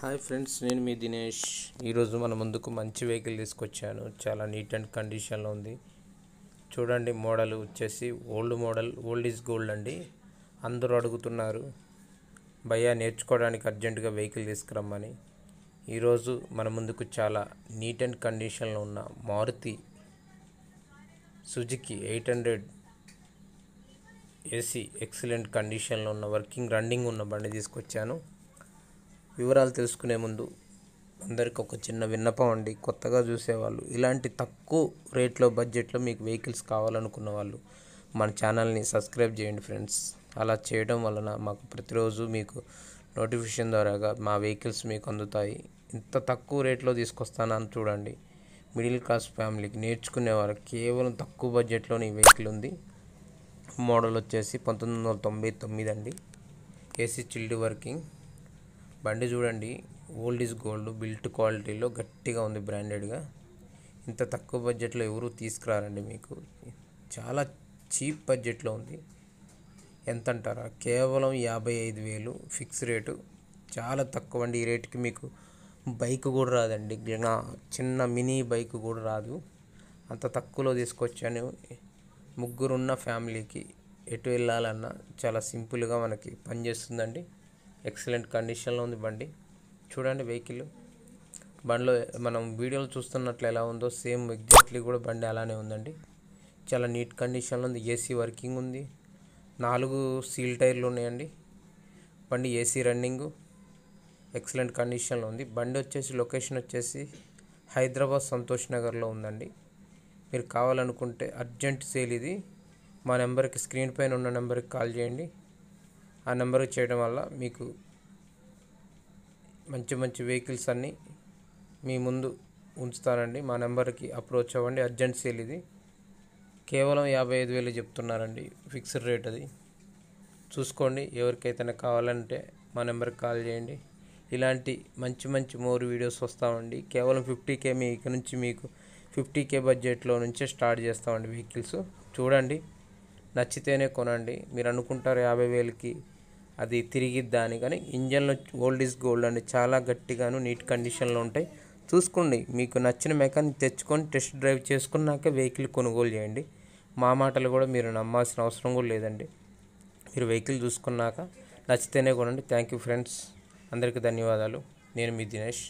Hi friends, నేను మీ దినేష్. ఈరోజు మన ముందుకు మంచి వెహికల్ తీసుకొచ్చాను. చాలా నీట్ అండ్ కండిషన్లో ఉంది. చూడండి, మోడల్ వచ్చేసి old model. Old is gold అండి. అందరూ అడుగుతున్నారు భయ్యా నేర్చుకోవడానికి అర్జెంటుగా వెహికల్ తీసుకురమ్మని. ఈరోజు మన ముందుకు చాలా నీట్ అండ్ కండిషన్లో ఉన్న మారుతి సుజుకి 800 ఏసీ ఎక్సలెంట్ కండిషన్లో ఉన్న రన్నింగ్ ఉన్న బండి తీసుకొచ్చాను. వివరాలు తెలుసుకునే ముందు అందరికి ఒక చిన్న విన్నపం అండి. కొత్తగా చూసేవాళ్ళు, ఇలాంటి తక్కువ రేట్లో బడ్జెట్లో మీకు వెహికల్స్ కావాలనుకున్న వాళ్ళు మన ఛానల్ని సబ్స్క్రైబ్ చేయండి ఫ్రెండ్స్. అలా చేయడం వలన మాకు ప్రతిరోజు మీకు నోటిఫికేషన్ ద్వారాగా మా వెహికల్స్ మీకు అందుతాయి. ఇంత తక్కువ రేట్లో తీసుకొస్తానని చూడండి. మిడిల్ క్లాస్ ఫ్యామిలీకి నేర్చుకునేవారు కేవలం తక్కువ బడ్జెట్లోని వెహికల్ ఉంది. మోడల్ వచ్చేసి 1999 అండి. ఏసీ చిల్డ్ వర్కింగ్ బండి. చూడండి, ఓల్డ్ ఈజ్ గోల్డ్. బిల్ట్ క్వాలిటీలో గట్టిగా ఉంది, బ్రాండెడ్గా. ఇంత తక్కువ బడ్జెట్లో ఎవరు తీసుకురారండి. మీకు చాలా చీప్ బడ్జెట్లో ఉంది. ఎంత అంటారా? కేవలం 55,000 ఫిక్స్ రేటు. చాలా తక్కువ అండి. ఈ రేటుకి మీకు బైక్ కూడా రాదండి. చిన్న మినీ బైక్ కూడా రాదు. అంత తక్కువలో తీసుకొచ్చాను. ముగ్గురున్న ఫ్యామిలీకి ఎటు వెళ్ళాలన్నా చాలా సింపుల్గా మనకి పనిచేస్తుందండి. ఎక్సలెంట్ కండిషన్లో ఉంది బండి. చూడండి వెహికల్. బండిలో మనం వీడియోలో చూస్తున్నట్లు ఎలా ఉందో సేమ్ ఎగ్జాక్ట్లీ కూడా బండి అలానే ఉందండి. చాలా నీట్ కండిషన్లో ఉంది. ఏసీ వర్కింగ్ ఉంది. 4 సీల్ టైర్లు ఉన్నాయండి. బండి ఏసీ రన్నింగ్ ఎక్సలెంట్ కండిషన్లో ఉంది. బండి వచ్చేసి లొకేషన్ వచ్చేసి హైదరాబాద్ సంతోష్ నగర్లో ఉందండి. మీరు కావాలనుకుంటే అర్జెంట్ సేల్ ఇది. మా నెంబర్కి, స్క్రీన్ పైన ఉన్న నెంబర్కి కాల్ చేయండి. ఆ నెంబర్కి చేయడం వల్ల మీకు మంచి వెహికల్స్ అన్నీ మీ ముందు ఉంచుతానండి. మా నెంబర్కి అప్రోచ్ అవ్వండి. అర్జెంట్ సేల్ ఇది. కేవలం 55,000 చెప్తున్నారండి. ఫిక్స్డ్ రేట్ అది. చూసుకోండి. ఎవరికైతే కావాలంటే మా నెంబర్కి కాల్ చేయండి. ఇలాంటి మంచి మోర్ వీడియోస్ వస్తామండి. కేవలం 50K మీకు 50K బడ్జెట్లో నుంచే స్టార్ట్ చేస్తామండి వెహికల్స్. చూడండి, నచ్చితేనే కొనండి. మీరు అనుకుంటారు 50,000కి అది తిరిగిద్దా అని, కానీ ఇంజన్లో ఓల్డ్ ఈజ్ గోల్డ్ అండి. చాలా గట్టిగాను నీట్ కండిషన్లో ఉంటాయి. చూసుకోండి. మీకు నచ్చిన మెకానిక్ తెచ్చుకొని టెస్ట్ డ్రైవ్ చేసుకున్నాక వెహికల్ కొనుగోలు చేయండి. మా మాటలు కూడా మీరు నమ్మాల్సిన అవసరం కూడా లేదండి. మీరు వెహికల్ చూసుకున్నాక నచ్చితేనే కొనండి. Thank you friends. అందరికీ ధన్యవాదాలు. నేను మీ దినేష్.